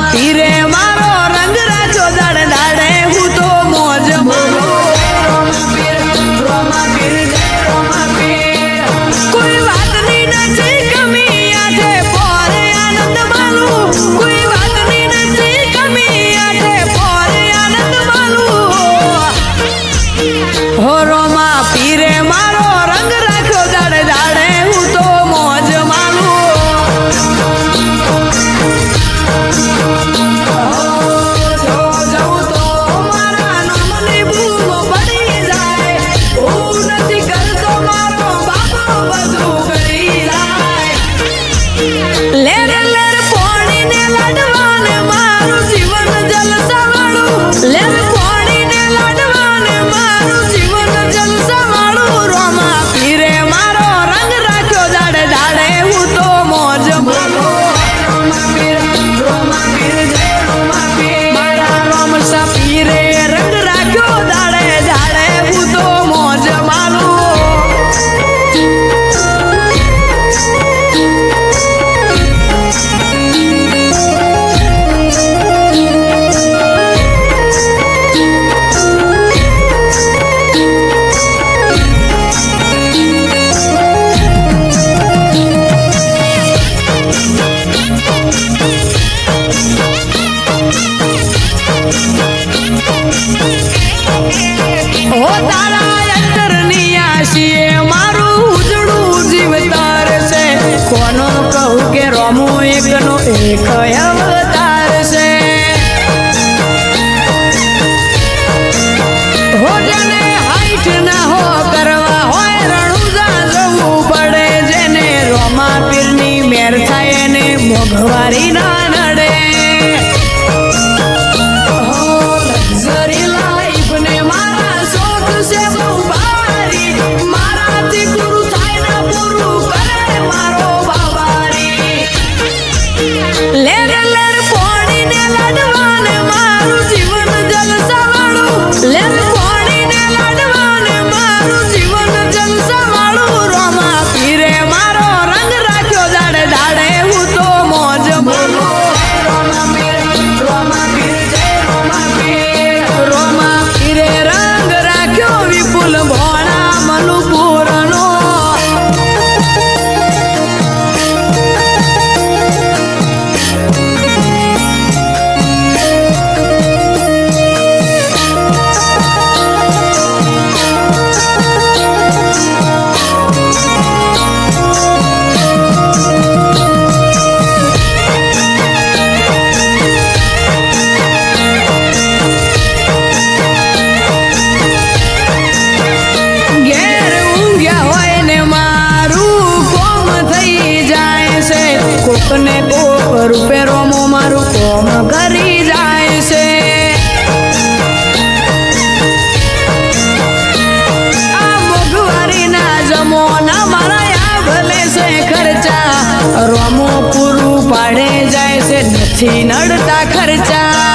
પીરે મારો રંગ રાજો દાડે દાડે હું તો મોજ કોઈ વાતની નથી કમી આજે પોરે આનંદ માલું કોઈ વાતની નથી કમી આજે પોરે આનંદ માલું હો રોમા પીરે મારો રંગ રાખ્યો દાડે દાડે હું તો મોજ માલું એક અવતાર છે હો જેને હાઈટ ના હો કરવા હોય રણુજા જવું પડે જેને રોમા પીરની મેર થાય એને મોઘવારી ના નડે લક્ઝરી લાઈફ ને મારા શોખ છે બહુ ભારી મારાથી પૂરું થાય ને પૂરું કરે મારો બાબારી લેર લેર પોણીને લાડવાને મારું જીવન જલસાવાળું લેર પોણીને લાડવાને મારું જીવન જલસાવાળું રોમા પીરે મારો રંગ રાખ્યો દાડે દાડે હું તો મોજ માલું રોમા પીર જય રોમા પીરે રંગ રાખ્યો વિપુલ ભોળા મનુપુરનો કોકને કોક રૂપે રોમો મારું કોમ કરી જાય છે આ મોઘવારી ના જમોના મારા ભલે છે ખર્ચા રોમો પૂરું પાડે જાય છે નથી નડતા ખર્ચા